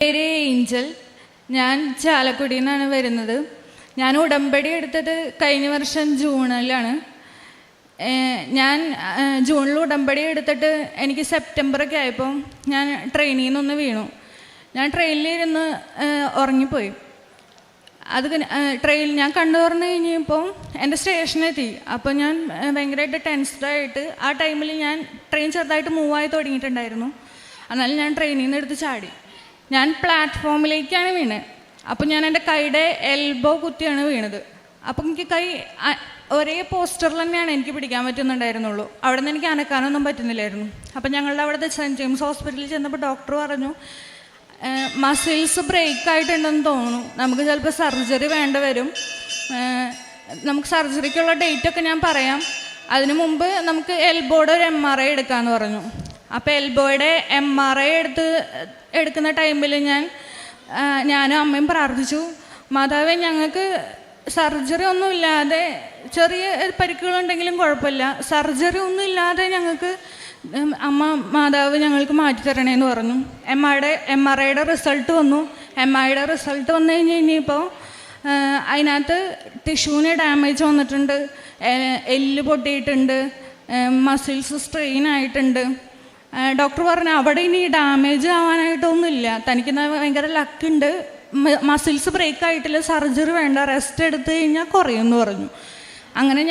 പേര് ഏഞ്ചൽ. ഞാൻ ചാലക്കുടിയിൽ നിന്നാണ് വരുന്നത്. ഞാൻ ഉടമ്പടി എടുത്തത് കഴിഞ്ഞ വർഷം ജൂണിലാണ്. ഞാൻ ജൂണിൽ ഉടമ്പടി എടുത്തിട്ട് എനിക്ക് സെപ്റ്റംബറൊക്കെ ആയപ്പോൾ ഞാൻ ട്രെയിനിൽ നിന്നൊന്ന് വീണു. ഞാൻ ട്രെയിനിലിരുന്ന് ഉറങ്ങിപ്പോയി. അത് ഞാൻ കണ്ടു തുറന്നു കഴിഞ്ഞപ്പോൾ എൻ്റെ സ്റ്റേഷനെത്തി. അപ്പോൾ ഞാൻ ഭയങ്കരമായിട്ട് ടെൻസ്ഡായിട്ട് ആ ടൈമിൽ ഞാൻ ട്രെയിൻ ചെറുതായിട്ട് മൂവായി തുടങ്ങിയിട്ടുണ്ടായിരുന്നു. എന്നാലും ഞാൻ ട്രെയിനിൽ നിന്ന് എടുത്ത് ചാടി. ഞാൻ പ്ലാറ്റ്ഫോമിലേക്കാണ് വീണത്. അപ്പോൾ ഞാൻ എൻ്റെ കൈയുടെ എൽബോ കുത്തിയാണ് വീണത്. അപ്പോൾ എനിക്ക് കൈ ഒരേ പോസ്റ്ററിൽ തന്നെയാണ് എനിക്ക് പിടിക്കാൻ പറ്റുന്നുണ്ടായിരുന്നുള്ളൂ. അവിടെ നിന്ന് എനിക്ക് അനക്കാനൊന്നും പറ്റുന്നില്ലായിരുന്നു. അപ്പോൾ ഞങ്ങളുടെ അവിടുത്തെ സെൻറ്റ് ജെയിംസ് ഹോസ്പിറ്റലിൽ ചെന്നപ്പോൾ ഡോക്ടർ പറഞ്ഞു മസിൽസ് ബ്രേക്ക് ആയിട്ടുണ്ടെന്ന് തോന്നുന്നു, നമുക്ക് ചിലപ്പോൾ സർജറി വേണ്ട വരും. നമുക്ക് സർജറിക്കുള്ള ഡേറ്റൊക്കെ ഞാൻ പറയാം, അതിനു മുമ്പ് നമുക്ക് എൽബോയുടെ ഒരു MRI എടുക്കാമെന്ന് പറഞ്ഞു. അപ്പോൾ എൽബോയുടെ MRI എടുക്കുന്ന ടൈമിൽ ഞാനും അമ്മയും പ്രാർത്ഥിച്ചു, മാതാവേ ഞങ്ങൾക്ക് സർജറി ഒന്നും ഇല്ലാതെ, ചെറിയ പരിക്കുകളുണ്ടെങ്കിലും കുഴപ്പമില്ല, സർജറി ഒന്നും ഇല്ലാതെ ഞങ്ങൾക്ക് മാതാവ് ഞങ്ങൾക്ക് മാറ്റിത്തരണേന്ന് പറഞ്ഞു. MRIയുടെ റിസൾട്ട് വന്നു. MRIയുടെ റിസൾട്ട് വന്നു കഴിഞ്ഞപ്പോൾ അതിനകത്ത് ടിഷ്യൂവിന് ഡാമേജ് വന്നിട്ടുണ്ട്, എല്ല് പൊട്ടിയിട്ടുണ്ട്, മസിൽസ് സ്ട്രെയിൻ ആയിട്ടുണ്ട്. ഡോക്ടർ പറഞ്ഞു അവിടെ ഇനി ഡാമേജ് ആവാനായിട്ടൊന്നുമില്ല, തനിക്ക് ഭയങ്കര ലക്കുണ്ട്, മസിൽസ് ബ്രേക്ക് ആയിട്ടില്ല, സർജറി വേണ്ട, റെസ്റ്റ് എടുത്തു കഴിഞ്ഞാൽ കുറയുമെന്ന് പറഞ്ഞു. അങ്ങനെ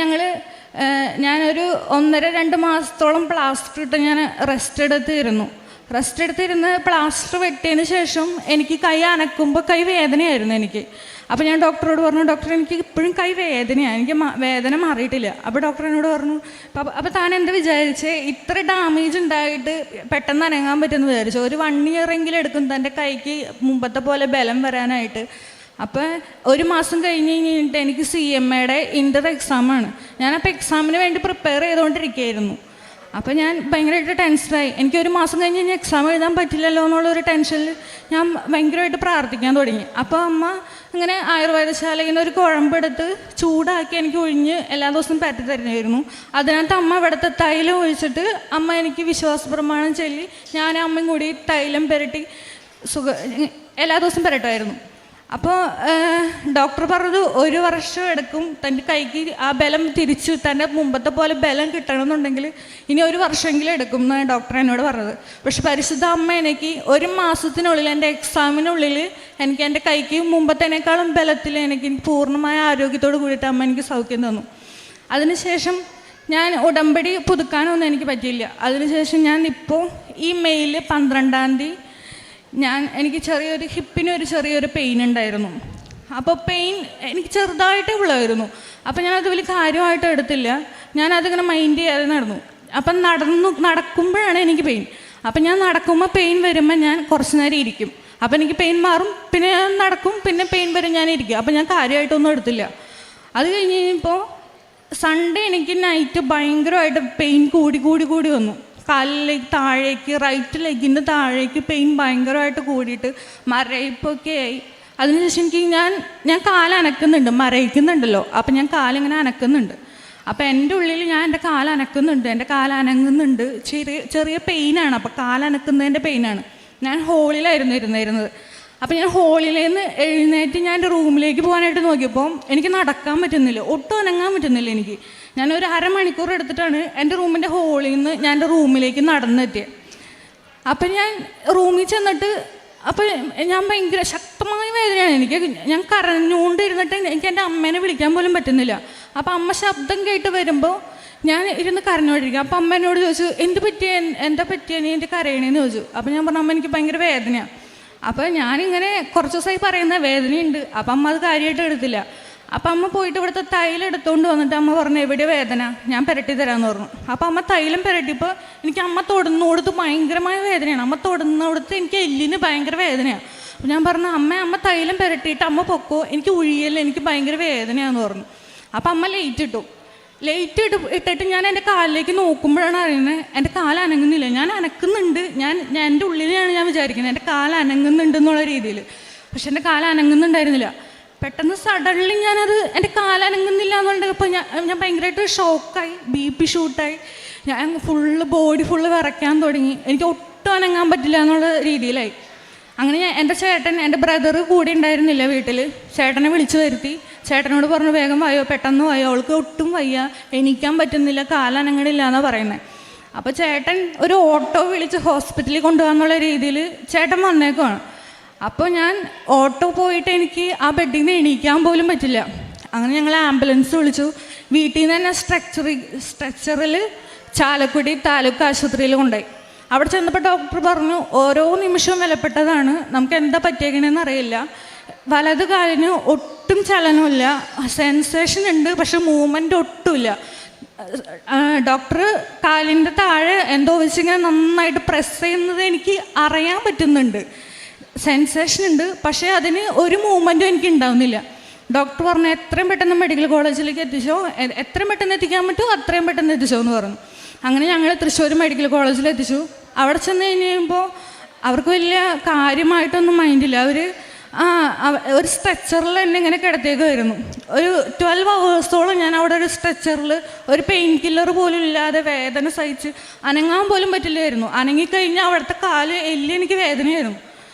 ഞാനൊരു 1.5-2 മാസത്തോളം പ്ലാസ്റ്റർ ഇട്ട് ഞാൻ റെസ്റ്റ് എടുത്തിരുന്ന് പ്ലാസ്റ്റർ വെട്ടിയതിന് ശേഷം എനിക്ക് കൈ അനക്കുമ്പോൾ കൈ വേദനയായിരുന്നു എനിക്ക്. അപ്പോൾ ഞാൻ ഡോക്ടറോട് പറഞ്ഞു, ഡോക്ടർ എനിക്ക് ഇപ്പോഴും കൈ വേദനയാണ്, എനിക്ക് വേദന മാറിയിട്ടില്ല. അപ്പോൾ ഡോക്ടർ എന്നോട് പറഞ്ഞു, അപ്പോൾ താൻ എന്താ വിചാരിച്ചേ, ഇത്ര ഡാമേജ് ഉണ്ടായിട്ട് പെട്ടെന്ന് അനങ്ങാൻ പറ്റുമെന്ന് വിചാരിച്ചു, ഒരു 1 year എങ്കിലും എടുക്കും തൻ്റെ കൈക്ക് മുമ്പത്തെ പോലെ ബലം വരാനായിട്ട്. അപ്പോൾ 1 മാസം കഴിഞ്ഞിട്ട് എനിക്ക് CMAയുടെ ഇൻ്റർ എക്സാമാണ്. ഞാനപ്പോൾ എക്സാമിന് വേണ്ടി പ്രിപ്പയർ ചെയ്തുകൊണ്ടിരിക്കുകയായിരുന്നു. അപ്പോൾ ഞാൻ ഭയങ്കരമായിട്ട് ടെൻഷനായി. എനിക്ക് 1 മാസം കഴിഞ്ഞ് കഴിഞ്ഞാൽ എക്സാം എഴുതാൻ പറ്റില്ലല്ലോ എന്നുള്ളൊരു ടെൻഷനിൽ ഞാൻ ഭയങ്കരമായിട്ട് പ്രാർത്ഥിക്കാൻ തുടങ്ങി. അപ്പോൾ അമ്മ ഇങ്ങനെ ആയുർവേദശാലയിൽ നിന്ന് ഒരു കുഴമ്പെടുത്ത് ചൂടാക്കി എനിക്ക് ഒഴിഞ്ഞ് എല്ലാ ദിവസവും പറ്റി തരുമായിരുന്നു. അതിനകത്ത് അമ്മ ഇവിടുത്തെ തൈലം ഒഴിച്ചിട്ട് അമ്മ എനിക്ക് വിശ്വാസ പ്രമാണം ചൊല്ലി ഞാനും അമ്മയും കൂടി തൈലം പുരട്ടി എല്ലാ ദിവസവും പുരട്ടുമായിരുന്നു. അപ്പോൾ ഡോക്ടർ പറഞ്ഞത് 1 വർഷം എടുക്കും തൻ്റെ കൈക്ക് ആ ബലം തിരിച്ച് തൻ്റെ മുമ്പത്തെ പോലെ ബലം കിട്ടണമെന്നുണ്ടെങ്കിൽ ഇനി 1 വർഷമെങ്കിലും എടുക്കും എന്നാണ് ഡോക്ടർ എന്നോട് പറഞ്ഞത്. പക്ഷെ പരിശുദ്ധ അമ്മ എനിക്ക് 1 മാസത്തിനുള്ളിൽ എൻ്റെ എക്സാമിനുള്ളിൽ എനിക്ക് എൻ്റെ കൈക്ക് മുമ്പത്തേനേക്കാളും ബലത്തിൽ എനിക്ക് പൂർണ്ണമായ ആരോഗ്യത്തോട് കൂടിയിട്ട് അമ്മ എനിക്ക് സൗഖ്യം തന്നു. അതിനുശേഷം ഞാൻ ഉടമ്പടി പുതുക്കാനൊന്നും എനിക്ക് പറ്റിയില്ല. അതിനുശേഷം ഞാൻ ഇപ്പോൾ ഈ മെയിൽ 12-ാം തീയതി എനിക്ക് ഹിപ്പിന് ചെറിയൊരു പെയിൻ ഉണ്ടായിരുന്നു. അപ്പോൾ പെയിൻ എനിക്ക് ചെറുതായിട്ടേ ഉള്ളായിരുന്നു. അപ്പോൾ ഞാനത് വലിയ കാര്യമായിട്ട് എടുത്തില്ല, ഞാനതിങ്ങനെ മൈൻഡ് ചെയ്യാതെ നടന്നു. അപ്പം നടക്കുമ്പോഴാണ് എനിക്ക് പെയിൻ. അപ്പം ഞാൻ നടക്കുമ്പോൾ പെയിൻ വരുമ്പോൾ ഞാൻ കുറച്ച് നേരം ഇരിക്കും. അപ്പം എനിക്ക് പെയിൻ മാറും, പിന്നെ ഞാൻ നടക്കും, പിന്നെ പെയിൻ വരും, ഞാൻ ഇരിക്കും. അപ്പം ഞാൻ കാര്യമായിട്ടൊന്നും എടുത്തില്ല. അത് കഴിഞ്ഞ് കഴിഞ്ഞപ്പോൾ സൺഡേ എനിക്ക് നൈറ്റ് ഭയങ്കരമായിട്ട് പെയിൻ കൂടി വന്നു. കാലിലേക്ക് താഴേക്ക്, റൈറ്റ് ലെഗിൻ്റെ താഴേക്ക് പെയിൻ ഭയങ്കരമായിട്ട് കൂടിയിട്ട് മരയിപ്പൊക്കെ ആയി. അതിനുശേഷം എനിക്ക് ഞാൻ കാലനക്കുന്നുണ്ട്, മരയിക്കുന്നുണ്ടല്ലോ, അപ്പം ഞാൻ കാലിങ്ങനെ അനക്കുന്നുണ്ട്. അപ്പം എൻ്റെ ഉള്ളിൽ ഞാൻ എൻ്റെ കാലനക്കുന്നുണ്ട്, എൻ്റെ കാലനങ്ങുന്നുണ്ട്, ചെറിയ പെയിനാണ്. അപ്പോൾ കാലനക്കുന്നതിൻ്റെ പെയിനാണ്. ഞാൻ ഹോളിലായിരുന്നു ഇരുന്നിരുന്നത്. അപ്പം ഞാൻ ഹോളിലേന്ന് എഴുന്നേറ്റ് ഞാൻ എൻ്റെ റൂമിലേക്ക് പോകാനായിട്ട് നോക്കിയപ്പോൾ എനിക്ക് നടക്കാൻ പറ്റുന്നില്ല, ഒട്ടും അനങ്ങാൻ പറ്റുന്നില്ല എനിക്ക്. ഞാനൊരു 1/2 മണിക്കൂർ എടുത്തിട്ടാണ് എൻ്റെ റൂമിൻ്റെ ഹോളിൽ നിന്ന് ഞാൻ എൻ്റെ റൂമിലേക്ക് നടന്നെത്തിയത്. അപ്പം ഞാൻ റൂമിൽ ചെന്നിട്ട് അപ്പോൾ ഞാൻ ഭയങ്കര ശക്തമായ വേദനയാണ് എനിക്ക്. ഞാൻ കരഞ്ഞുകൊണ്ടിരുന്നിട്ട് എനിക്ക് എൻ്റെ അമ്മേനെ വിളിക്കാൻ പോലും പറ്റുന്നില്ല. അപ്പോൾ അമ്മ ശബ്ദം കേട്ട് വരുമ്പോൾ ഞാൻ ഇരുന്ന് കരഞ്ഞുകൊണ്ടിരിക്കുക. അപ്പം അമ്മ എന്നോട് ചോദിച്ചു, എന്താ പറ്റിയ നീ എൻ്റെ കരയണേന്ന് ചോദിച്ചു. അപ്പം ഞാൻ പറഞ്ഞു, അമ്മ എനിക്ക് ഭയങ്കര വേദനയാണ്. അപ്പോൾ ഞാനിങ്ങനെ കുറച്ച് ദിവസമായി പറയുന്ന വേദനയുണ്ട്. അപ്പം അമ്മ അത് കാര്യമായിട്ട് എടുത്തില്ല. അപ്പം അമ്മ പോയിട്ട് ഇവിടുത്തെ തൈലം എടുത്തുകൊണ്ട് വന്നിട്ട് അമ്മ പറഞ്ഞു, എവിടെ വേദന, ഞാൻ പുരട്ടി തരാമെന്ന് പറഞ്ഞു. അപ്പം അമ്മ തൈലം പുരട്ടിയപ്പോൾ എനിക്ക് അമ്മ തൊടുന്നോടത്ത് ഭയങ്കരമായ വേദനയാണ്. അമ്മ തൊടുന്നോടത്ത് എനിക്ക് എല്ലിന് ഭയങ്കര വേദനയാണ്. അപ്പം ഞാൻ പറഞ്ഞു, അമ്മ തൈലം പുരട്ടിയിട്ട് അമ്മ പൊക്കോ, എനിക്ക് ഉഴിയല്ല, എനിക്ക് ഭയങ്കര വേദനയാണെന്ന് പറഞ്ഞു. അപ്പം അമ്മ ലൈറ്റ് ഇട്ടിട്ട് ഞാൻ എൻ്റെ കാലിലേക്ക് നോക്കുമ്പോഴാണ് അറിയുന്നത് എൻ്റെ കാല് അനങ്ങുന്നില്ല. ഞാൻ അനക്കുന്നുണ്ട്, ഞാൻ എൻ്റെ ഉള്ളിലാണ് ഞാൻ വിചാരിക്കുന്നത് എൻ്റെ കാല് അനങ്ങുന്നുണ്ട് എന്നുള്ള രീതിയിൽ. പക്ഷെ എൻ്റെ കാല് അനങ്ങുന്നുണ്ടായിരുന്നില്ല. പെട്ടെന്ന് സഡൻലി ഞാനത് എൻ്റെ കാല് അനങ്ങുന്നില്ല എന്നുണ്ടെങ്കിൽ ഞാൻ ഭയങ്കരമായിട്ട് ഷോക്കായി, BP ഷൂട്ടായി. ഞാൻ ബോഡി ഫുള്ള് വിറയ്ക്കാൻ തുടങ്ങി. എനിക്ക് ഒട്ടും അനങ്ങാൻ പറ്റില്ല എന്നുള്ള രീതിയിലായി. അങ്ങനെ എൻ്റെ ചേട്ടൻ, എൻ്റെ ബ്രദർ കൂടി ഉണ്ടായിരുന്നില്ല വീട്ടിൽ. ചേട്ടനെ വിളിച്ചു വരുത്തി. ചേട്ടനോട് പറഞ്ഞു വേഗം വായോ, പെട്ടെന്ന് വായോ, അവൾക്ക് ഒട്ടും വയ്യ, എണീക്കാൻ പറ്റുന്നില്ല, കാലനങ്ങളില്ല എന്നാണ് പറയുന്നത്. അപ്പോൾ ചേട്ടൻ ഒരു ഓട്ടോ വിളിച്ച് ഹോസ്പിറ്റലിൽ കൊണ്ടുപോകാന്നുള്ള രീതിയിൽ ചേട്ടൻ വന്നേക്കുവാണ്. അപ്പോൾ ഞാൻ ഓട്ടോ പോയിട്ട് എനിക്ക് ആ ബെഡിൽ നിന്ന് എണീക്കാൻ പോലും പറ്റില്ല. അങ്ങനെ ഞങ്ങൾ ആംബുലൻസ് വിളിച്ചു. വീട്ടിൽ നിന്ന് തന്നെ സ്ട്രെച്ചറിൽ ചാലക്കുടി താലൂക്ക് ആശുപത്രിയിൽ കൊണ്ടുപോയി. അവിടെ ചെന്നപ്പോൾ ഡോക്ടർ പറഞ്ഞു ഓരോ നിമിഷവും വിലപ്പെട്ടതാണ്, നമുക്ക് എന്താ പറ്റിയേക്കണെന്ന് അറിയില്ല. വലത് കാലിന് ഒട്ടും ചലനമില്ല, സെൻസേഷൻ ഉണ്ട്, പക്ഷെ മൂവ്മെൻ്റ് ഒട്ടുമില്ല. ഡോക്ടർ കാലിൻ്റെ താഴെ എന്തോ വെച്ചിങ്ങനെ നന്നായിട്ട് പ്രസ് ചെയ്യുന്നത് എനിക്ക് അറിയാൻ പറ്റുന്നുണ്ട്. സെൻസേഷൻ ഉണ്ട്, പക്ഷേ അതിന് ഒരു മൂവ്മെൻറ്റും എനിക്ക് ഉണ്ടാവുന്നില്ല. ഡോക്ടർ പറഞ്ഞു എത്രയും പെട്ടെന്ന് മെഡിക്കൽ കോളേജിലേക്ക് എത്തിച്ചോ, എത്രയും പെട്ടെന്ന് എത്തിക്കാൻ പറ്റുമോ അത്രയും പെട്ടെന്ന് എത്തിച്ചോ എന്ന് പറഞ്ഞു. അങ്ങനെ ഞങ്ങൾ തൃശ്ശൂർ മെഡിക്കൽ കോളേജിൽ എത്തിച്ചു. അവിടെ ചെന്ന് കഴിയുമ്പോൾ അവർക്ക് വലിയ കാര്യമായിട്ടൊന്നും മൈൻഡില്ല. അവർ ഒരു സ്ട്രെച്ചറിൽ എന്നെ ഇങ്ങനെ കിടത്തേക്കുമായിരുന്നു. ഒരു 12 hours ഞാൻ അവിടെ ഒരു സ്ട്രെച്ചറിൽ ഒരു പെയിൻ കില്ലർ പോലും ഇല്ലാതെ വേദന സഹിച്ച് അനങ്ങാൻ പോലും പറ്റില്ലായിരുന്നു. അനങ്ങിക്കഴിഞ്ഞാൽ അവിടുത്തെ കാല് എല്ല് എനിക്ക് വേദനയായിരുന്നു.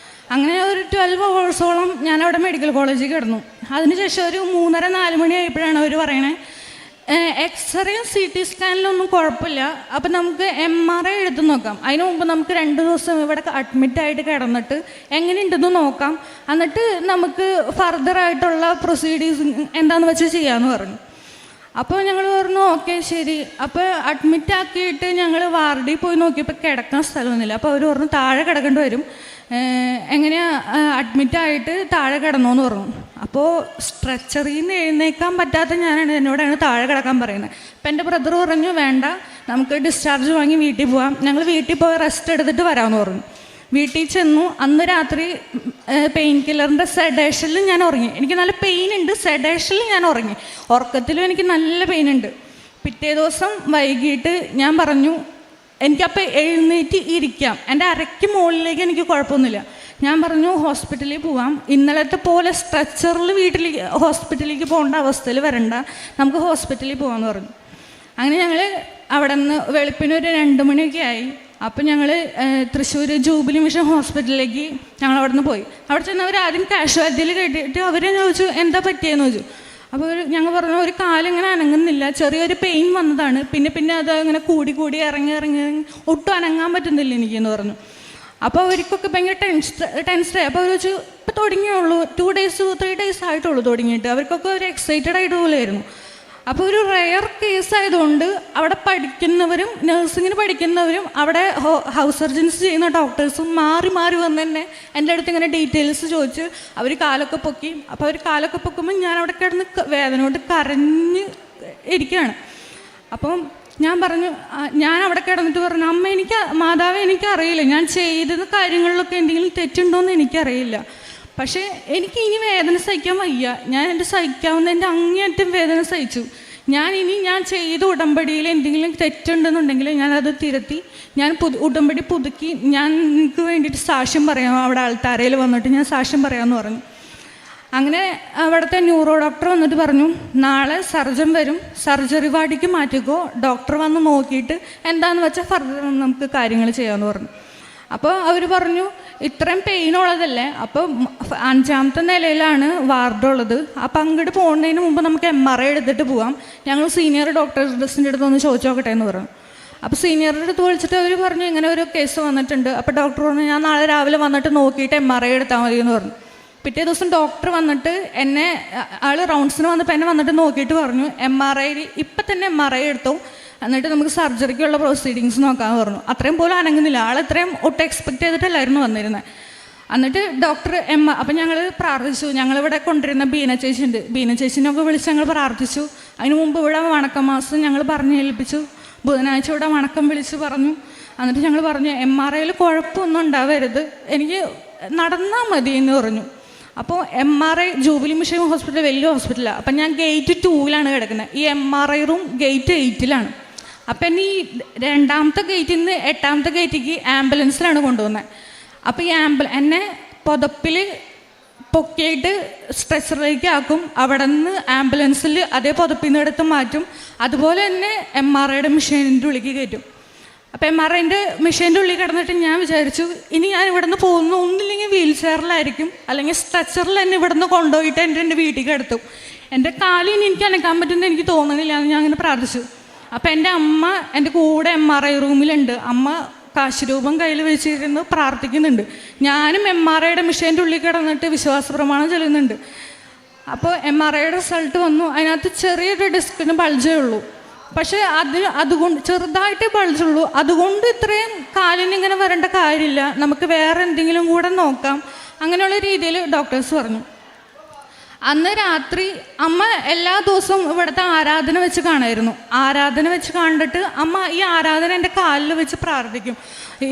അങ്ങനെ ഒരു 12 hours ഞാൻ അവിടെ മെഡിക്കൽ കോളേജിൽ കിടന്നു. അതിനുശേഷം ഒരു 3:30-4 മണി ആയപ്പോഴാണ് അവർ പറയണേ എക്സ്റേയും CT സ്കാനിലൊന്നും കുഴപ്പമില്ല, അപ്പം നമുക്ക് MRI എടുത്ത് നോക്കാം. അതിന് മുമ്പ് നമുക്ക് 2 ദിവസം ഇവിടെ അഡ്മിറ്റായിട്ട് കിടന്നിട്ട് എങ്ങനെയുണ്ടെന്ന് നോക്കാം, എന്നിട്ട് നമുക്ക് ഫർദറായിട്ടുള്ള പ്രൊസീഡിങ്സ് എന്താണെന്ന് വെച്ച് ചെയ്യാമെന്ന് പറഞ്ഞു. അപ്പോൾ ഞങ്ങൾ പറഞ്ഞു ഓക്കെ ശരി. അപ്പോൾ അഡ്മിറ്റാക്കിയിട്ട് ഞങ്ങൾ വാർഡിൽ പോയി നോക്കിയപ്പോൾ കിടക്കാൻ സ്ഥലമൊന്നുമില്ല. അപ്പോൾ അവർ പറഞ്ഞു താഴെ കിടക്കേണ്ടി വരും, എങ്ങനെയാ അഡ്മിറ്റായിട്ട് താഴെ കിടന്നോന്ന് പറഞ്ഞു. അപ്പോൾ സ്ട്രെച്ചറിൽ നിന്ന് എഴുന്നേക്കാൻ പറ്റാത്ത എന്നോടാണ് താഴെ കിടക്കാൻ പറയുന്നത്. അപ്പം എൻ്റെ ബ്രദർ പറഞ്ഞു വേണ്ട, നമുക്ക് ഡിസ്ചാർജ് വാങ്ങി വീട്ടിൽ പോകാം, ഞങ്ങൾ വീട്ടിൽ പോയി റെസ്റ്റ് എടുത്തിട്ട് വരാമെന്ന് പറഞ്ഞു. വീട്ടിൽ ചെന്നു. അന്ന് രാത്രി പെയിൻ കില്ലറിൻ്റെ സെഡേഷനിൽ ഞാൻ ഉറങ്ങി. എനിക്ക് നല്ല പെയിൻ ഉണ്ട്, സെഡേഷനിൽ ഞാൻ ഉറങ്ങി. ഉറക്കത്തിലും എനിക്ക് നല്ല പെയിൻ ഉണ്ട്. പിറ്റേ ദിവസം വൈകിട്ട് ഞാൻ പറഞ്ഞു എനിക്കപ്പോൾ എഴുന്നേറ്റ് ഇരിക്കാം, എൻ്റെ അരയ്ക്ക് മുകളിലേക്ക് എനിക്ക് കുഴപ്പമൊന്നുമില്ല. ഞാൻ പറഞ്ഞു ഹോസ്പിറ്റലിൽ പോവാം, ഇന്നലത്തെ പോലെ സ്ട്രെച്ചറിൽ ഹോസ്പിറ്റലിലേക്ക് പോകേണ്ട അവസ്ഥയിൽ വരണ്ട, നമുക്ക് ഹോസ്പിറ്റലിൽ പോകാമെന്ന് പറഞ്ഞു. അങ്ങനെ ഞങ്ങൾ അവിടെ നിന്ന് വെളുപ്പിനൊരു 2 മണിയൊക്കെ ആയി. അപ്പം ഞങ്ങൾ തൃശ്ശൂർ ജൂബിലി മിഷൻ ഹോസ്പിറ്റലിലേക്ക് ഞങ്ങൾ അവിടെ നിന്ന് പോയി. അവിടെ ചെന്നവർ ആദ്യം കാഷ്വാലിറ്റിയിൽ കേട്ടിട്ട് അവരെ ചോദിച്ചു എന്താ പറ്റിയെന്ന് ചോദിച്ചു. അപ്പോൾ ഞങ്ങൾ പറഞ്ഞു ഒരു കാലിങ്ങനെ അനങ്ങുന്നില്ല, ചെറിയൊരു പെയിൻ വന്നതാണ്, പിന്നെ അത് അങ്ങനെ കൂടി ഇറങ്ങി ഒട്ടും അനങ്ങാൻ പറ്റുന്നില്ല എനിക്കെന്ന് പറഞ്ഞു. അപ്പോൾ അവർക്കൊക്കെ ഭയങ്കര ടെൻസ്ഡായി. അപ്പോൾ അവർ വെച്ചു ഇപ്പോൾ തുടങ്ങിയുള്ളൂ, 2 days 3 days ആയിട്ടുള്ളൂ തുടങ്ങിയിട്ട്. അവർക്കൊക്കെ ഒരു എക്സൈറ്റഡ് ആയിട്ട് പോലെയായിരുന്നു. അപ്പോൾ ഒരു റെയർ കേസ് ആയതുകൊണ്ട് അവിടെ പഠിക്കുന്നവരും നഴ്സിങ്ങിന് പഠിക്കുന്നവരും അവിടെ ഹൗസ് സർജൻസ് ചെയ്യുന്ന ഡോക്ടേഴ്സും മാറി വന്ന് തന്നെ എൻ്റെ അടുത്ത് ഇങ്ങനെ ഡീറ്റെയിൽസ് ചോദിച്ച് അവർ കാലൊക്കെ പൊക്കി. അപ്പോൾ അവർ കാലൊക്കെ പൊക്കുമ്പോൾ ഞാൻ അവിടെ കിടന്ന് വേദന കൊണ്ട് കരഞ്ഞ് ഇരിക്കുകയാണ്. അപ്പം ഞാൻ പറഞ്ഞു, ഞാൻ അവിടെ കിടന്നിട്ട് പറഞ്ഞു അമ്മ മാതാവേ എനിക്കറിയില്ല, ഞാൻ ചെയ്ത കാര്യങ്ങളിലൊക്കെ എന്തെങ്കിലും തെറ്റുണ്ടോയെന്ന് എനിക്കറിയില്ല, പക്ഷേ എനിക്ക് ഇനി വേദന സഹിക്കാൻ വയ്യ, ഞാൻ എൻ്റെ സഹിക്കാവുന്ന എൻ്റെ അങ്ങേയറ്റം വേദന സഹിച്ചു. ഞാൻ ചെയ്ത ഉടമ്പടിയിൽ എന്തെങ്കിലും തെറ്റുണ്ടെന്നുണ്ടെങ്കിൽ ഞാനത് തിരുത്തി ഞാൻ ഉടമ്പടി പുതുക്കി ഞാൻ എനിക്ക് വേണ്ടിയിട്ട് സാക്ഷ്യം പറയാം, അവിടെ ആൾത്താരയിൽ വന്നിട്ട് ഞാൻ സാക്ഷ്യം പറയാമെന്ന് പറഞ്ഞു. അങ്ങനെ അവിടുത്തെ ന്യൂറോ ഡോക്ടർ വന്നിട്ട് പറഞ്ഞു നാളെ സർജൻ വരും, സർജറി വാർഡിലേക്ക് മാറ്റിക്കോ, ഡോക്ടർ വന്ന് നോക്കിയിട്ട് എന്താണെന്ന് വെച്ചാൽ ഫർദർ നമുക്ക് കാര്യങ്ങൾ ചെയ്യാമെന്ന് പറഞ്ഞു. അപ്പോൾ അവർ പറഞ്ഞു ഇത്രയും പെയിനുള്ളതല്ലേ, അപ്പോൾ 5ാമത്തെ നിലയിലാണ് വാർഡുള്ളത്, അപ്പോൾ അങ്ങോട്ട് പോകുന്നതിന് മുമ്പ് നമുക്ക് MRI എടുത്തിട്ട് പോകാം, ഞങ്ങൾ സീനിയർ ഡോക്ടേഴ്സിൻ്റെ അടുത്ത് ഒന്ന് ചോദിച്ചു നോക്കട്ടെ എന്ന് പറഞ്ഞു. അപ്പോൾ സീനിയറുടെ അടുത്ത് വിളിച്ചിട്ട് അവർ പറഞ്ഞു ഇങ്ങനെ ഒരു കേസ് വന്നിട്ടുണ്ട്. അപ്പോൾ ഡോക്ടർ പറഞ്ഞു ഞാൻ നാളെ രാവിലെ വന്നിട്ട് നോക്കിയിട്ട് MRI എടുത്താൽ മതി എന്ന് പറഞ്ഞു. പിറ്റേ ദിവസം ഡോക്ടർ വന്നിട്ട് ആൾ റൗണ്ട്സിന് വന്നപ്പോൾ എന്നെ വന്നിട്ട് നോക്കിയിട്ട് പറഞ്ഞു MRI ഇപ്പം തന്നെ MRI എടുത്തു, എന്നിട്ട് നമുക്ക് സർജറിക്കുള്ള പ്രൊസീഡിങ്സ് നോക്കാമെന്ന് പറഞ്ഞു. അത്രയും പോലും അനങ്ങുന്നില്ല, ആളെത്രയും ഒട്ടും എക്സ്പെക്റ്റ് ചെയ്തിട്ടല്ലായിരുന്നു വന്നിരുന്നത്. എന്നിട്ട് ഡോക്ടർ അപ്പം ഞങ്ങൾ പ്രാർത്ഥിച്ചു. ഞങ്ങളിവിടെ കൊണ്ടിരുന്ന ബീന ചേച്ചിയുണ്ട്, ബീന ചേച്ചിനൊക്കെ വിളിച്ച് ഞങ്ങൾ പ്രാർത്ഥിച്ചു. അതിന് മുമ്പ് ഇവിടെ വണക്കമാസം ഞങ്ങൾ പറഞ്ഞ് ഏൽപ്പിച്ചു, ബുധനാഴ്ച ഇവിടെ വണക്കം വിളിച്ച് പറഞ്ഞു. എന്നിട്ട് ഞങ്ങൾ പറഞ്ഞു MRIയിൽ കുഴപ്പമൊന്നും ഉണ്ടാവരുത്, എനിക്ക് നടന്നാൽ മതി എന്ന് പറഞ്ഞു. അപ്പോൾ MRI ജൂബിലി മിഷൻ ഹോസ്പിറ്റൽ വലിയ ഹോസ്പിറ്റലാണ്. അപ്പം ഞാൻ ഗേറ്റ് 2-ലാണ് കിടക്കുന്നത്, ഈ MRI റൂം ഗേറ്റ് 8-ലാണ്. അപ്പം എന്നെ ഈ 2ാമത്തെ ഗേറ്റിൽ നിന്ന് 8ാമത്തെ ഗേറ്റിലേക്ക് ആംബുലൻസിലാണ് കൊണ്ടുവന്നത്. അപ്പോൾ ഈ എന്നെ പുതപ്പിൽ പൊക്കിയിട്ട് സ്ട്രെച്ചറിലേക്ക് ആക്കും, അവിടെ നിന്ന് ആംബുലൻസിൽ അതേ പുതപ്പിൽ നിന്ന് എടുത്ത് മാറ്റും, അതുപോലെ തന്നെ MRIയുടെ മെഷീനിൻ്റെ ഉള്ളിലേക്ക് കയറ്റും. അപ്പോൾ MRIൻ്റെ മെഷീൻ്റെ ഉള്ളിൽ കിടന്നിട്ട് ഞാൻ വിചാരിച്ചു ഇനി ഞാൻ ഇവിടെ നിന്ന് പോകുന്നു, ഒന്നില്ലെങ്കിൽ വീൽ ചെയറിലായിരിക്കും, അല്ലെങ്കിൽ സ്ട്രെച്ചറിൽ എന്നെ ഇവിടെ നിന്ന് കൊണ്ടുപോയിട്ട് എൻ്റെ വീട്ടിൽ കിടത്തും. എൻ്റെ കാലിന് എനിക്ക് അനക്കാൻ പറ്റുമെന്ന് എനിക്ക് തോന്നുന്നില്ല എന്ന് ഞാൻ അങ്ങനെ പ്രാർത്ഥിച്ചു. അപ്പോൾ എൻ്റെ അമ്മ എൻ്റെ കൂടെ MRI റൂമിലുണ്ട്. അമ്മ കാശുരൂപം കയ്യിൽ വെച്ചിരുന്ന് പ്രാർത്ഥിക്കുന്നുണ്ട്. ഞാനും MRIയുടെ മെഷീൻ്റെ ഉള്ളിൽ കിടന്നിട്ട് വിശ്വാസ പ്രമാണം ചൊല്ലുന്നുണ്ട്. അപ്പോൾ MRIയുടെ റിസൾട്ട് വന്നു. അതിനകത്ത് ചെറിയൊരു ഡിസ്കിന് ബൾജേ ഉള്ളൂ. പക്ഷേ അതുകൊണ്ട് ചെറുതായിട്ടേ ബൾജുള്ളൂ. അതുകൊണ്ട് ഇത്രയും കാലിനിങ്ങനെ വരേണ്ട കാര്യമില്ല, നമുക്ക് വേറെ എന്തെങ്കിലും കൂടെ നോക്കാം, അങ്ങനെയുള്ള രീതിയിൽ ഡോക്ടേഴ്സ് പറഞ്ഞു. അന്ന് രാത്രി അമ്മ എല്ലാ ദിവസവും ഇവിടുത്തെ ആരാധന വെച്ച് കാണുമായിരുന്നു. ആരാധന വെച്ച് കണ്ടിട്ട് അമ്മ ഈ ആരാധന എൻ്റെ കാലിൽ വെച്ച് പ്രാർത്ഥിക്കും.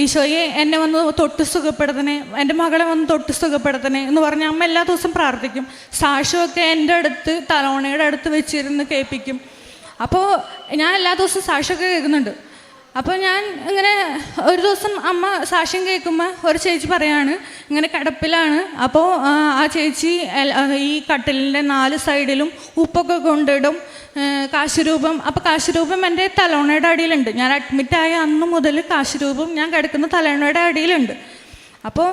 ഈശോയെ എന്നെ വന്ന് തൊട്ട് സുഖപ്പെടുത്തണേ, എൻ്റെ മകളെ വന്ന് തൊട്ട് സുഖപ്പെടുത്തണേ എന്ന് പറഞ്ഞ് അമ്മ എല്ലാ ദിവസവും പ്രാർത്ഥിക്കും. സാക്ഷ്യമൊക്കെ എൻ്റെ അടുത്ത് തലോണയുടെ അടുത്ത് വെച്ചിരുന്ന് കേൾപ്പിക്കും. അപ്പോൾ ഞാൻ എല്ലാ ദിവസവും സാക്ഷ്യമൊക്കെ കേൾക്കുന്നുണ്ട്. അപ്പോൾ ഞാൻ ഇങ്ങനെ ഒരു ദിവസം അമ്മ സാക്ഷ്യം കേൾക്കുമ്പോൾ ഒരു ചേച്ചി പറയാണ് ഇങ്ങനെ കിടപ്പിലാണ്. അപ്പോൾ ആ ചേച്ചി ഈ കട്ടിലിൻ്റെ 4 സൈഡിലും ഉപ്പൊക്കെ കൊണ്ടിടും, കാശുരൂപം. അപ്പോൾ കാശുരൂപം എൻ്റെ തലോണയുടെ അടിയിലുണ്ട്. ഞാൻ അഡ്മിറ്റായ അന്ന് മുതൽ കാശുരൂപം ഞാൻ കിടക്കുന്ന തലോണയുടെ അടിയിലുണ്ട്. അപ്പോൾ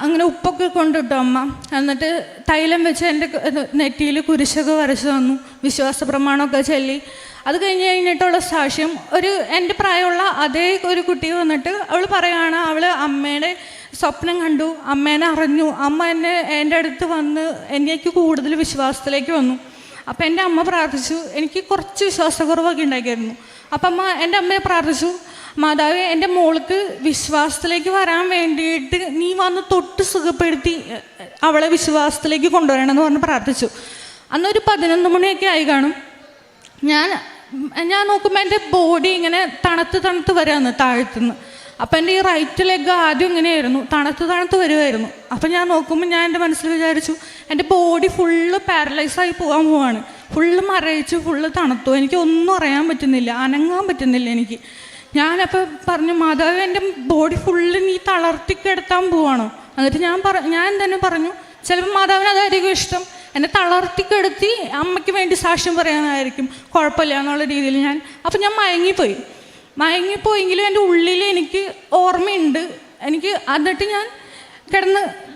അങ്ങനെ ഉപ്പൊക്കെ കൊണ്ടിട്ടു അമ്മ. എന്നിട്ട് തൈലം വെച്ച് എൻ്റെ നെറ്റിയിൽ കുരിശൊക്കെ വരച്ച് തന്നു, വിശ്വാസ പ്രമാണമൊക്കെ ചൊല്ലി. അത് കഴിഞ്ഞിട്ടുള്ള സാക്ഷ്യം എൻ്റെ പ്രായമുള്ള അതേ ഒരു കുട്ടി വന്നിട്ട് അവൾ പറയുകയാണ്, അവൾ അമ്മയുടെ സ്വപ്നം കണ്ടു, അമ്മേനെ അറിഞ്ഞു, അമ്മ എൻ്റെ അടുത്ത് വന്ന് എനിക്ക് കൂടുതൽ വിശ്വാസത്തിലേക്ക് വന്നു. അപ്പം എൻ്റെ അമ്മ പ്രാർത്ഥിച്ചു. എനിക്ക് കുറച്ച് വിശ്വാസക്കുറവൊക്കെ ഉണ്ടാക്കിയിരുന്നു. അപ്പം എൻ്റെ അമ്മയെ പ്രാർത്ഥിച്ചു, മാതാവേ എൻ്റെ മോൾക്ക് വിശ്വാസത്തിലേക്ക് വരാൻ വേണ്ടിയിട്ട് നീ വന്ന് തൊട്ട് സുഖപ്പെടുത്തി അവളെ വിശ്വാസത്തിലേക്ക് കൊണ്ടുവരണമെന്ന് പറഞ്ഞ് പ്രാർത്ഥിച്ചു. അന്നൊരു 11 മണിയൊക്കെ ആയി കാണും. ഞാൻ നോക്കുമ്പോൾ എൻ്റെ ബോഡി ഇങ്ങനെ തണുത്ത് വരാമെന്ന് താഴ്ത്തുനിന്ന്. അപ്പം എൻ്റെ ഈ റൈറ്റ് ലെഗ് ആദ്യം ഇങ്ങനെയായിരുന്നു, തണുത്ത് വരുമായിരുന്നു. അപ്പം ഞാൻ നോക്കുമ്പോൾ ഞാൻ എൻ്റെ മനസ്സിൽ വിചാരിച്ചു എൻ്റെ ബോഡി ഫുള്ള് പാരലൈസായി പോവാണ്, ഫുള്ള് മരയിച്ചു, ഫുള്ള് തണുത്തു, എനിക്കൊന്നും അറിയാൻ പറ്റുന്നില്ല, അനങ്ങാൻ പറ്റുന്നില്ല എനിക്ക്. ഞാനപ്പോൾ പറഞ്ഞു, മാതാവ് എൻ്റെ ബോഡി ഫുള്ള് നീ തളർത്തിക്കെടുത്താൻ പോവാണോ? എന്നിട്ട് ഞാൻ തന്നെ പറഞ്ഞു, ചിലപ്പോൾ മാതാവിന് അതായിരിക്കും ഇഷ്ടം, എന്നെ തളർത്തിക്കെടുത്തി അമ്മയ്ക്ക് വേണ്ടി സാക്ഷ്യം പറയാനായിരിക്കും, കുഴപ്പമില്ല എന്നുള്ള രീതിയിൽ അപ്പം ഞാൻ മയങ്ങിപ്പോയെങ്കിലും എൻ്റെ ഉള്ളിൽ എനിക്ക് ഓർമ്മയുണ്ട്. എന്നിട്ട് ഞാൻ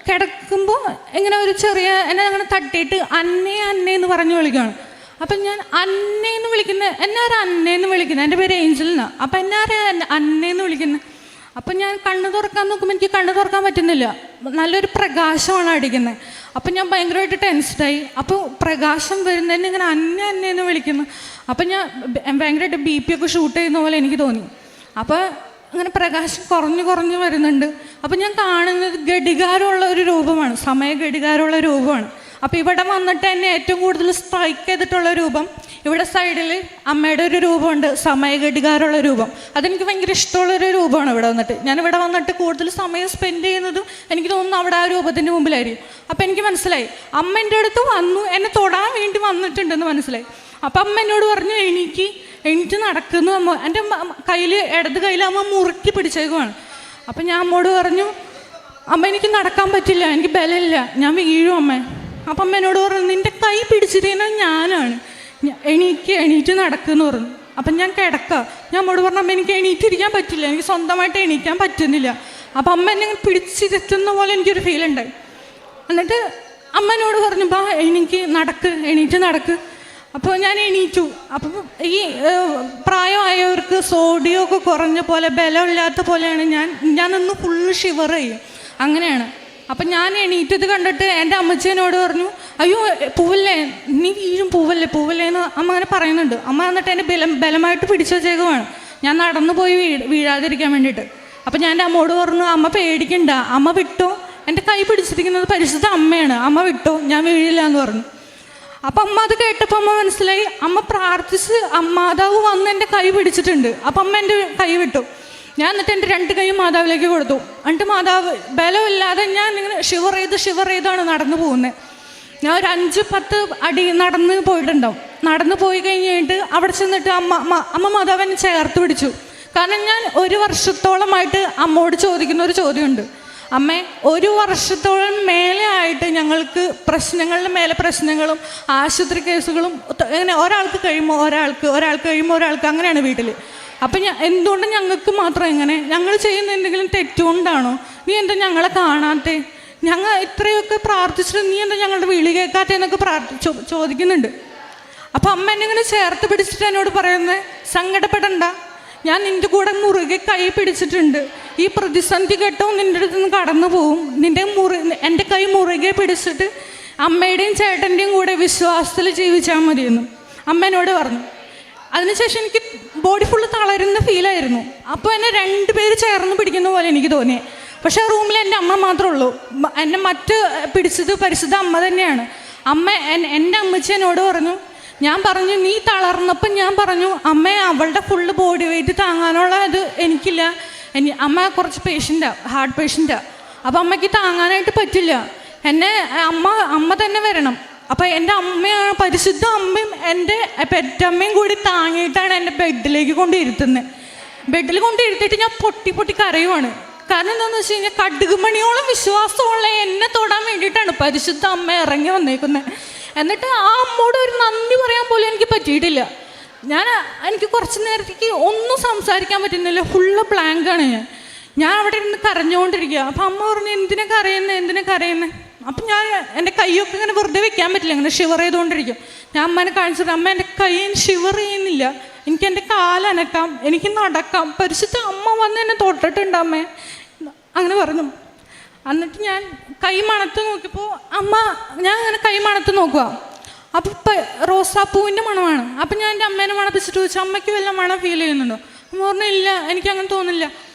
കിടക്കുമ്പോൾ ഇങ്ങനെ ഒരു ചെറിയ എന്നെ അങ്ങനെ തട്ടിയിട്ട് അന്നേ എന്ന് പറഞ്ഞു വിളിക്കുകയാണ്. അപ്പം ഞാൻ അന്നേന്ന് വിളിക്കുന്നത്, എന്നെ ആരാ അന്നേന്ന് വിളിക്കുന്നത്? എൻ്റെ പേര് ഏഞ്ചൽ എന്നാണ്. അപ്പം എന്നെ ആരാ അന്നേന്ന് വിളിക്കുന്നത്? അപ്പം ഞാൻ കണ്ണ് തുറക്കാൻ നോക്കുമ്പോൾ എനിക്ക് കണ്ണ് തുറക്കാൻ പറ്റുന്നില്ല, നല്ലൊരു പ്രകാശമാണ് അടിക്കുന്നത്. അപ്പം ഞാൻ ഭയങ്കരമായിട്ട് ടെൻസ്ഡായി. അപ്പോൾ പ്രകാശം വരുന്നതിന് ഇങ്ങനെ അന്നേന്ന് വിളിക്കുന്നു. അപ്പം ഞാൻ ഭയങ്കരമായിട്ട് BP ഒക്കെ ഷൂട്ട് ചെയ്യുന്ന പോലെ എനിക്ക് തോന്നി. അപ്പോൾ അങ്ങനെ പ്രകാശം കുറഞ്ഞു വരുന്നുണ്ട്. അപ്പം ഞാൻ കാണുന്നത് ഘടികാരമുള്ള ഒരു രൂപമാണ്, സമയ ഘടികാരമുള്ള രൂപമാണ്. അപ്പോൾ ഇവിടെ വന്നിട്ട് എന്നെ ഏറ്റവും കൂടുതൽ സ്ട്രൈക്ക് ചെയ്തിട്ടുള്ള രൂപം, ഇവിടെ സൈഡിൽ അമ്മയുടെ ഒരു രൂപമുണ്ട്, സമയഘടികാരമുള്ള രൂപം. അതെനിക്ക് ഭയങ്കര ഇഷ്ടമുള്ളൊരു രൂപമാണ്. ഞാനിവിടെ വന്നിട്ട് കൂടുതൽ സമയം സ്പെൻഡ് ചെയ്യുന്നതും എനിക്ക് തോന്നുന്നു അവിടെ ആ രൂപത്തിൻ്റെ മുമ്പിലായിരിക്കും. അപ്പം എനിക്ക് മനസ്സിലായി അമ്മ എൻ്റെ അടുത്ത് വന്നു, എന്നെ തൊടാൻ വേണ്ടി വന്നിട്ടുണ്ടെന്ന് മനസ്സിലായി. അപ്പം അമ്മ എന്നോട് പറഞ്ഞു എണീറ്റ് നടക്കുന്നു. അമ്മ എൻ്റെ ഇടത് കയ്യിൽ അമ്മ മുറുക്കി പിടിച്ചേക്കുവാണ്. അപ്പം ഞാൻ അമ്മോട് പറഞ്ഞു, അമ്മ എനിക്ക് നടക്കാൻ പറ്റില്ല, എനിക്ക് ബലമില്ല, ഞാൻ വീഴും അമ്മ. അപ്പം അമ്മ എന്നോട് പറഞ്ഞു, നിൻ്റെ കൈ പിടിച്ചിരിക്കുന്നത് ഞാനാണ്, എണീറ്റ് നടക്കുമെന്ന് പറഞ്ഞു. അപ്പം ഞാൻ കിടക്കുക. ഞാൻ അമ്മോട് പറഞ്ഞു, അമ്മ എനിക്ക് എണീറ്റിരിക്കാൻ പറ്റില്ല, എനിക്ക് സ്വന്തമായിട്ട് എണീക്കാൻ പറ്റുന്നില്ല. അപ്പം അമ്മ എന്നെ പിടിച്ചിരുത്തുന്ന പോലെ എനിക്കൊരു ഫീൽ ഉണ്ടായി. എന്നിട്ട് അമ്മ എന്നോട് പറഞ്ഞു, ബാ എണീറ്റ് നടക്ക്. അപ്പോൾ ഞാൻ എണീറ്റു. അപ്പം ഈ പ്രായമായവർക്ക് സോഡിയം ഒക്കെ കുറഞ്ഞ പോലെ, ബലമില്ലാത്ത പോലെയാണ് ഞാൻ നിന്ന് ഫുള്ള് ഷിവർ ചെയ്യും, അങ്ങനെയാണ്. അപ്പം ഞാൻ എണീറ്റത് കണ്ടിട്ട് എൻ്റെ അമ്മച്ചേനോട് പറഞ്ഞു, അയ്യോ പൂവല്ലേ, നീ വീഴും, പൂവല്ലേ എന്ന് അമ്മ അങ്ങനെ പറയുന്നുണ്ട്. അമ്മ എന്നിട്ട് എന്നെ ബലമായിട്ട് പിടിച്ചു വച്ചേക്കുവാണ്, ഞാൻ നടന്നു പോയി വീഴാതിരിക്കാൻ വേണ്ടിയിട്ട്. അപ്പം ഞാൻ എൻ്റെ അമ്മോട് പറഞ്ഞു, അമ്മ പേടിക്കണ്ട, അമ്മ വിട്ടോ, എൻ്റെ കൈ പിടിച്ചിരിക്കുന്നത് പരിശുദ്ധ അമ്മയാണ്, അമ്മ വിട്ടോ, ഞാൻ വീഴില്ല എന്ന് പറഞ്ഞു. അപ്പം അമ്മ അത് കേട്ടപ്പോൾ അമ്മ മനസ്സിലായി, അമ്മ പ്രാർത്ഥിച്ച് മാതാവ് വന്ന് എൻ്റെ കൈ പിടിച്ചിട്ടുണ്ട്. അപ്പം അമ്മ എൻ്റെ കൈ വിട്ടു. ഞാൻ എന്നിട്ട് എൻ്റെ 2 കൈയും മാതാവിലേക്ക് കൊടുത്തു. എന്നിട്ട് മാതാവ് ബലമില്ലാതെ ഞാൻ ഇങ്ങനെ ഷിവർ ചെയ്താണ് നടന്നു പോകുന്നത്. ഞാൻ ഒരു 5-10 അടി നടന്ന് പോയിട്ടുണ്ടാവും. നടന്നു പോയി കഴിഞ്ഞിട്ട് അവിടെ ചെന്നിട്ട് അമ്മ മാതാവിനെ ചേർത്ത് പിടിച്ചു. കാരണം ഞാൻ 1 വർഷത്തോളമായിട്ട് അമ്മോട് ചോദിക്കുന്ന ഒരു ചോദ്യമുണ്ട്, അമ്മേ 1 വർഷത്തോളം മേലെ ആയിട്ട് ഞങ്ങൾക്ക് പ്രശ്നങ്ങളുടെ മേലെ പ്രശ്നങ്ങളും ആശുപത്രി കേസുകളും, ഇങ്ങനെ ഒരാൾക്ക് കഴിയുമ്പോൾ ഒരാൾക്ക് അങ്ങനെയാണ് വീട്ടിൽ. അപ്പം എന്തുകൊണ്ട് ഞങ്ങൾക്ക് മാത്രം എങ്ങനെ? ഞങ്ങൾ ചെയ്യുന്ന എന്തെങ്കിലും തെറ്റുകൊണ്ടാണോ? നീ എന്താ ഞങ്ങളെ കാണാത്തെ? ഞങ്ങൾ ഇത്രയൊക്കെ പ്രാർത്ഥിച്ചിട്ട് നീ എന്താ ഞങ്ങളുടെ വിളി കേൾക്കാത്തെ എന്നൊക്കെ ചോദിക്കുന്നുണ്ട്. അപ്പം അമ്മ എന്നെ ഇങ്ങനെ ചേർത്ത് പിടിച്ചിട്ട് എന്നോട് പറയുന്നത്, സങ്കടപ്പെടണ്ട, ഞാൻ നിൻ്റെ കൂടെ മുറുകെ കൈ പിടിച്ചിട്ടുണ്ട്. ഈ പ്രതിസന്ധി ഘട്ടവും നിൻ്റെ അടുത്ത് നിന്ന് കടന്നു പോവും. എൻ്റെ കൈ മുറുകെ പിടിച്ചിട്ട് അമ്മയുടെയും ചേട്ടൻ്റെയും കൂടെ വിശ്വാസത്തിൽ ജീവിച്ചാൽ മതിയെന്നും അമ്മ എന്നോട് പറഞ്ഞു. അതിനുശേഷം എനിക്ക് ബോഡി ഫുള്ള് തളരുന്ന ഫീലായിരുന്നു. അപ്പോൾ എന്നെ 2 പേര് ചേർന്ന് പിടിക്കുന്ന പോലെ എനിക്ക് തോന്നി. പക്ഷേ ആ റൂമിൽ എൻ്റെ അമ്മ മാത്രമേ ഉള്ളൂ. എന്നെ പിടിച്ചത് പരിശുദ്ധ അമ്മ തന്നെയാണ്. എൻ്റെ അമ്മച്ചി എന്നോട് പറഞ്ഞു, ഞാൻ പറഞ്ഞു നീ തളർന്നപ്പം ഞാൻ പറഞ്ഞു അമ്മ അവളുടെ ഫുള്ള് ബോഡി വെയിറ്റ് താങ്ങാനുള്ള ഇത് എനിക്കില്ല. അമ്മ കുറച്ച് പേഷ്യൻ്റാണ്, ഹാർട്ട് പേഷ്യൻ്റാണ്. അപ്പോൾ അമ്മയ്ക്ക് താങ്ങാനായിട്ട് പറ്റില്ല. എന്നെ അമ്മ തന്നെ വരണം. അപ്പോൾ എൻ്റെ അമ്മയാണ്, പരിശുദ്ധ അമ്മയും എൻ്റെ പെറ്റമ്മയും കൂടി താങ്ങിയിട്ടാണ് എൻ്റെ ബെഡിലേക്ക് കൊണ്ടിരുത്തുന്നത്. ബെഡിൽ കൊണ്ടിരുത്തിയിട്ട് ഞാൻ പൊട്ടി കരയുവാണ്. കാരണം എന്താണെന്ന് വെച്ച് കഴിഞ്ഞാൽ കടുകുമണിയോളം വിശ്വാസമുള്ള എന്നെ തൊടാൻ വേണ്ടിയിട്ടാണ് പരിശുദ്ധ അമ്മ ഇറങ്ങി വന്നേക്കുന്നത്. എന്നിട്ട് ആ അമ്മോട് ഒരു നന്ദി പറയാൻ പോലും എനിക്ക് പറ്റിയിട്ടില്ല. എനിക്ക് കുറച്ച് നേരത്തേക്ക് ഒന്നും സംസാരിക്കാൻ പറ്റുന്നില്ല, ഫുള്ള് ബ്ലാങ്കാണ് ഞാൻ അവിടെ ഇരുന്ന് കരഞ്ഞുകൊണ്ടിരിക്കുക. അപ്പം അമ്മ പറഞ്ഞു, എന്തിനാ കരയുന്നത്? അപ്പം ഞാൻ എൻ്റെ കൈയൊക്കെ ഇങ്ങനെ വെറുതെ വെക്കാൻ പറ്റില്ല, ഇങ്ങനെ ഷിവർ ചെയ്തുകൊണ്ടിരിക്കും. ഞാൻ അമ്മേനെ കാണിച്ചിട്ട്, അമ്മ എൻ്റെ കൈ ഷിവർ ചെയ്യുന്നില്ല, എനിക്ക് എൻ്റെ കാലനക്കാം, എനിക്ക് നടക്കാം, പരിശുദ്ധ അമ്മ വന്ന് എന്നെ തൊട്ടിട്ടുണ്ട് അമ്മേ അങ്ങനെ പറഞ്ഞു. എന്നിട്ട് ഞാൻ കൈ മണത്ത് നോക്കിയപ്പോൾ ഞാൻ അങ്ങനെ കൈ മണത്ത് നോക്കുക. അപ്പം റോസാപ്പൂവിൻ്റെ മണമാണ്. അപ്പം ഞാൻ എൻ്റെ അമ്മേനെ മണപ്പിച്ചിട്ട് ചോദിച്ചു, അമ്മയ്ക്ക് വല്ല മണം ഫീൽ ചെയ്യുന്നുണ്ടോ? അമ്മ പറഞ്ഞു, ഇല്ല, എനിക്കങ്ങനെ തോന്നില്ല.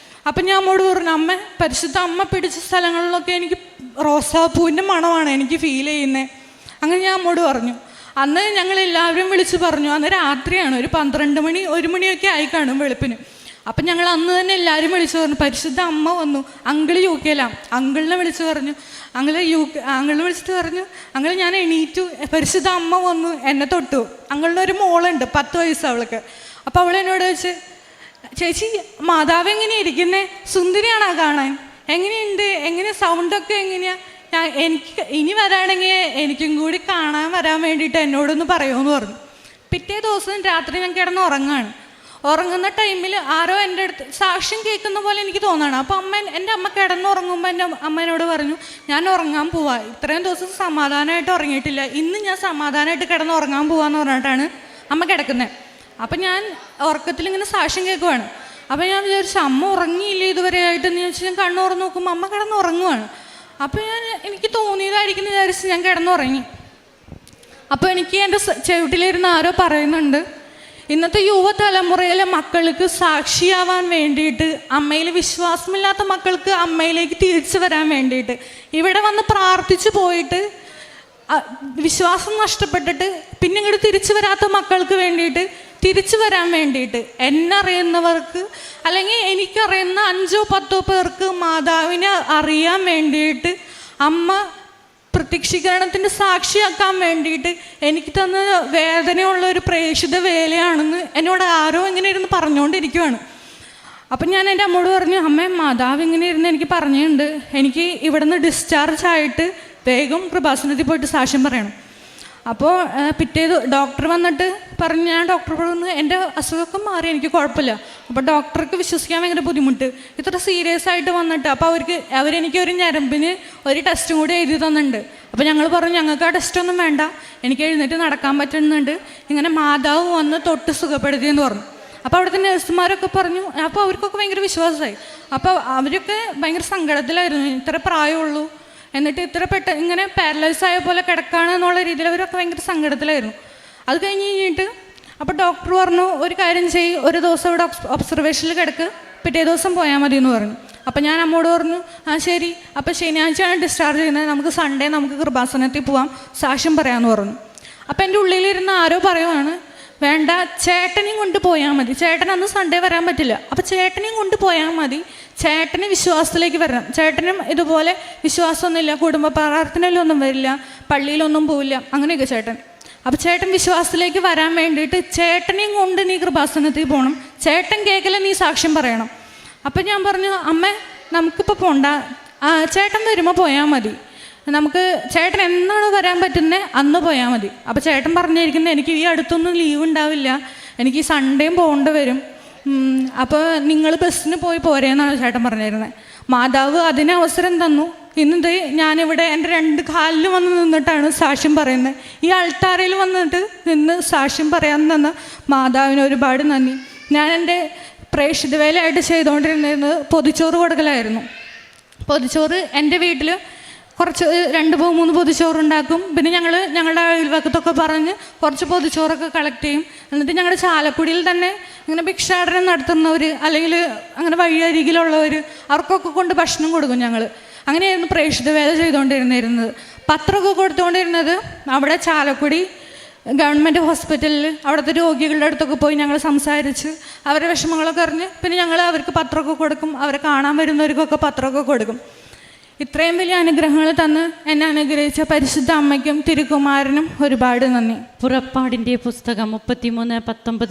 അപ്പം ഞാൻ അമ്മോട് പറഞ്ഞു, അമ്മ പരിശുദ്ധ അമ്മ പിടിച്ച സ്ഥലങ്ങളിലൊക്കെ എനിക്ക് റോസാപ്പൂവിൻ്റെ മണമാണ് എനിക്ക് ഫീൽ ചെയ്യുന്നത്. അങ്ങനെ ഞാൻ അമ്മോട് പറഞ്ഞു. അന്ന് ഞങ്ങളെല്ലാവരും വിളിച്ച് പറഞ്ഞു. അന്ന് രാത്രിയാണ്, ഒരു 12 മണി 1 മണിയൊക്കെ ആയി കാണും വെളുപ്പിന്. അപ്പം ഞങ്ങൾ അന്ന് തന്നെ എല്ലാവരും വിളിച്ചു പറഞ്ഞു, പരിശുദ്ധ അമ്മ വന്നു. അങ്കിള് UK അങ്കിളിനെ വിളിച്ച് പറഞ്ഞു. അങ്കിളിനെ വിളിച്ചിട്ട് പറഞ്ഞു, അങ്കിൾ ഞാൻ എണീറ്റു, പരിശുദ്ധ അമ്മ വന്നു എന്നെ തൊട്ടു. അങ്കിളിന് ഒരു മോളുണ്ട്, 10 വയസ്സ് അവൾക്ക്. അപ്പോൾ അവൾ എന്നോട് ചോദിച്ച്, ചേച്ചി മാതാവ് എങ്ങനെയാണ് ഇരിക്കുന്നത്? സുന്ദരിയാണോ കാണാൻ? എങ്ങനെയുണ്ട്? സൗണ്ടൊക്കെ എങ്ങനെയാണ്? എനിക്ക് ഇനി വരാണെങ്കിൽ എനിക്കും കൂടി കാണാൻ വരാൻ വേണ്ടിയിട്ട് എന്നോടൊന്ന് പറയുമെന്ന് പറഞ്ഞു. പിറ്റേ ദിവസം രാത്രി ഞാൻ കിടന്ന് ഉറങ്ങുന്ന ടൈമിൽ ആരോ എൻ്റെ അടുത്ത് സാക്ഷ്യം കേൾക്കുന്ന പോലെ എനിക്ക് തോന്നുകയാണ്. അപ്പോൾ എൻ്റെ അമ്മ കിടന്നുറങ്ങുമ്പോൾ എൻ്റെ അമ്മേനോട് പറഞ്ഞു, ഞാൻ ഉറങ്ങാൻ പോവാ, ഇത്രയും ദിവസം സമാധാനമായിട്ട് ഉറങ്ങിയിട്ടില്ല, ഇന്ന് ഞാൻ സമാധാനമായിട്ട് കിടന്നുറങ്ങാൻ പോവാന്ന് പറഞ്ഞിട്ടാണ് അമ്മ കിടക്കുന്നത്. അപ്പം ഞാൻ ഉറക്കത്തിലിങ്ങനെ സാക്ഷ്യം കേൾക്കുവാണ്. അപ്പോൾ ഞാൻ വിചാരിച്ചു, അമ്മ ഉറങ്ങിയില്ലേ ഇതുവരെ ആയിട്ടെന്ന് ചോദിച്ചാൽ ഞാൻ കണ്ണുറന്ന് നോക്കുമ്പോൾ അമ്മ കിടന്നുറങ്ങുവാണ്. അപ്പോൾ എനിക്ക് തോന്നിയതായിരിക്കും വിചാരിച്ച് ഞാൻ കിടന്നുറങ്ങി. അപ്പോൾ എനിക്ക് എൻ്റെ ചുവട്ടിലിരുന്ന് ആരോ പറയുന്നുണ്ട്, ഇന്നത്തെ യുവതലമുറയിലെ മക്കൾക്ക് സാക്ഷിയാവാൻ വേണ്ടിയിട്ട്, അമ്മയിൽ വിശ്വാസമില്ലാത്ത മക്കൾക്ക് അമ്മയിലേക്ക് തിരിച്ചു വരാൻ വേണ്ടിയിട്ട്, ഇവിടെ വന്ന് പ്രാർത്ഥിച്ചു പോയിട്ട് വിശ്വാസം നഷ്ടപ്പെട്ടിട്ട് പിന്നെ ഇങ്ങോട്ട് തിരിച്ചു വരാത്ത മക്കൾക്ക് വേണ്ടിയിട്ട് തിരിച്ചു വരാൻ വേണ്ടിയിട്ട് എന്നറിയുന്നവർക്ക്, അല്ലെങ്കിൽ എനിക്കറിയുന്ന 5-10 പേർക്ക് മാതാവിനെ അറിയാൻ വേണ്ടിയിട്ട്, അമ്മ പ്രത്യക്ഷീകരണത്തിൻ്റെ സാക്ഷിയാക്കാൻ വേണ്ടിയിട്ട് എനിക്ക് തന്ന വേദനയുള്ള ഒരു പ്രേക്ഷിത വേലയാണെന്ന് എന്നോട് ആരോ ഇങ്ങനെ ഇരുന്ന് പറഞ്ഞുകൊണ്ടിരിക്കുകയാണ്. അപ്പം ഞാൻ എൻ്റെ അമ്മോട് പറഞ്ഞു, അമ്മേ മാതാവ് ഇങ്ങനെ ഇരുന്ന് എനിക്ക് പറഞ്ഞിട്ടുണ്ട്, എനിക്ക് ഇവിടെ നിന്ന് ഡിസ്ചാർജ് ആയിട്ട് വേഗം കൃപാസനത്തിൽ പോയിട്ട് സാക്ഷ്യം പറയണം. അപ്പോൾ ഡോക്ടർ വന്നിട്ട് പറഞ്ഞു, ഞാൻ ഡോക്ടർ പറഞ്ഞു എൻ്റെ അസുഖമൊക്കെ മാറി, എനിക്ക് കുഴപ്പമില്ല. അപ്പോൾ ഡോക്ടർക്ക് വിശ്വസിക്കാൻ ഭയങ്കര ബുദ്ധിമുട്ട്, ഇത്ര സീരിയസ് ആയിട്ട് വന്നിട്ട്. അപ്പോൾ അവരെനിക്ക് ഒരു ഞരമ്പിന് ഒരു ടെസ്റ്റും കൂടി എഴുതി തന്നിട്ടുണ്ട്. അപ്പോൾ ഞങ്ങൾ പറഞ്ഞു, ഞങ്ങൾക്ക് ആ ടെസ്റ്റൊന്നും വേണ്ട, എനിക്ക് എഴുന്നേറ്റ് നടക്കാൻ പറ്റുന്നുണ്ട്, ഇങ്ങനെ മാതാവ് വന്ന് തൊട്ട് സുഖപ്പെടുത്തിയെന്ന് പറഞ്ഞു. അപ്പോൾ അവിടുത്തെ നഴ്സുമാരൊക്കെ പറഞ്ഞു. അപ്പോൾ അവർക്കൊക്കെ ഭയങ്കര വിശ്വാസമായി. അപ്പോൾ അവരൊക്കെ ഭയങ്കര സങ്കടത്തിലായിരുന്നു, ഇത്ര പ്രായമുള്ളൂ എന്നിട്ട് ഇത്ര ഇങ്ങനെ പാരലൈസ് ആയ പോലെ കിടക്കുകയാണ് എന്നുള്ള രീതിയിൽ അവരൊക്കെ ഭയങ്കര സങ്കടത്തിലായിരുന്നു. അത് കഴിഞ്ഞിട്ട് അപ്പോൾ ഡോക്ടർ പറഞ്ഞു, ഒരു കാര്യം ചെയ്യ്, ഒരു ദിവസം ഇവിടെ ഒബ്സർവേഷനിൽ കിടക്ക്, പിറ്റേ ദിവസം പോയാൽ മതി എന്ന് പറഞ്ഞു. അപ്പോൾ ഞാൻ അമ്മോട് പറഞ്ഞു, ആ ശരി, അപ്പോൾ ശനിയാഴ്ചയാണ് ഡിസ്ചാർജ് ചെയ്യുന്നത്, നമുക്ക് സൺഡേ നമുക്ക് കൃപാസനത്തിൽ പോവാം, സാക്ഷ്യം പറയാമെന്ന് പറഞ്ഞു. അപ്പോൾ എൻ്റെ ഉള്ളിലിരുന്ന് ആരോ പറയുവാണ്, വേണ്ട, ചേട്ടനെയും കൊണ്ട് പോയാൽ മതി, ചേട്ടൻ അന്ന് സൺഡേ വരാൻ പറ്റില്ല, അപ്പോൾ ചേട്ടനെയും കൊണ്ട് പോയാൽ മതി, ചേട്ടന് വിശ്വാസത്തിലേക്ക് വരണം, ചേട്ടനും ഇതുപോലെ വിശ്വാസമൊന്നുമില്ല, കുടുംബ പ്രാർത്ഥനയിലൊന്നും വരില്ല, പള്ളിയിലൊന്നും പോവില്ല, അങ്ങനെയൊക്കെ ചേട്ടൻ. അപ്പോൾ ചേട്ടൻ വിശ്വാസത്തിലേക്ക് വരാൻ വേണ്ടിയിട്ട് ചേട്ടനെയും കൊണ്ട് നീ കൃപാസനത്തിൽ പോകണം, ചേട്ടൻ കേൾക്കല നീ സാക്ഷ്യം പറയണം. അപ്പം ഞാൻ പറഞ്ഞു, അമ്മ നമുക്കിപ്പോൾ പോണ്ട, ചേട്ടൻ വരുമ്പോൾ പോയാൽ മതി, നമുക്ക് ചേട്ടൻ എന്നാണ് വരാൻ പറ്റുന്നത് അന്ന് പോയാൽ മതി. അപ്പോൾ ചേട്ടൻ പറഞ്ഞിരിക്കുന്നത്, എനിക്ക് ഈ അടുത്തൊന്നും ലീവ് ഉണ്ടാവില്ല, എനിക്ക് ഈ സൺഡേയും പോകേണ്ടി വരും, അപ്പോൾ നിങ്ങൾ ബസ്സിന് പോയി പോരേന്നാണ് ചേട്ടൻ പറഞ്ഞിരുന്നത്. മാതാവ് അതിന് അവസരം തന്നു. ഇന്നത് ഞാനിവിടെ എൻ്റെ 2 കാലിൽ വന്ന് നിന്നിട്ടാണ് സാക്ഷ്യം പറയുന്നത്. ഈ അൾത്താരയിൽ വന്നിട്ട് നിന്ന് സാക്ഷ്യം പറയാൻ തന്ന മാതാവിന് ഒരുപാട് നന്ദി. ഞാൻ എൻ്റെ പ്രേക്ഷിത വേലയായിട്ട് ചെയ്തുകൊണ്ടിരുന്നത് പൊതിച്ചോറ് കൊടുക്കലായിരുന്നു. പൊതിച്ചോറ് എൻ്റെ വീട്ടിൽ കുറച്ച് 2-3 പൊതിച്ചോറുണ്ടാക്കും. പിന്നെ ഞങ്ങളുടെ അയൽവക്കത്തൊക്കെ പറഞ്ഞ് കുറച്ച് പൊതിച്ചോറൊക്കെ കളക്ട് ചെയ്യും. എന്നിട്ട് ഞങ്ങളുടെ ചാലക്കുടിയിൽ തന്നെ ഇങ്ങനെ ഭിക്ഷാടനം നടത്തുന്നവർ അല്ലെങ്കിൽ അങ്ങനെ വഴിയരികിലുള്ളവർ അവർക്കൊക്കെ കൊണ്ട് ഭക്ഷണം കൊടുക്കും. ഞങ്ങൾ അങ്ങനെയായിരുന്നു പ്രേക്ഷിത വേല ചെയ്തുകൊണ്ടിരുന്നത്. പത്രമൊക്കെ കൊടുത്തുകൊണ്ടിരുന്നത് അവിടെ ചാലക്കുടി ഗവൺമെൻറ് ഹോസ്പിറ്റലിൽ അവിടുത്തെ രോഗികളുടെ അടുത്തൊക്കെ പോയി ഞങ്ങൾ സംസാരിച്ച് അവരുടെ വിഷമങ്ങളൊക്കെ അറിഞ്ഞ് പിന്നെ ഞങ്ങൾ അവർക്ക് പത്രമൊക്കെ കൊടുക്കും. അവരെ കാണാൻ വരുന്നവർക്കൊക്കെ പത്രമൊക്കെ കൊടുക്കും. ഇത്രയും വലിയ അനുഗ്രഹങ്ങൾ തന്ന് എന്നെ അനുഗ്രഹിച്ച പരിശുദ്ധ അമ്മയ്ക്കും തിരുക്കുമാരനും ഒരുപാട് നന്ദി. പുറപ്പാടിൻ്റെ പുസ്തകം 33:19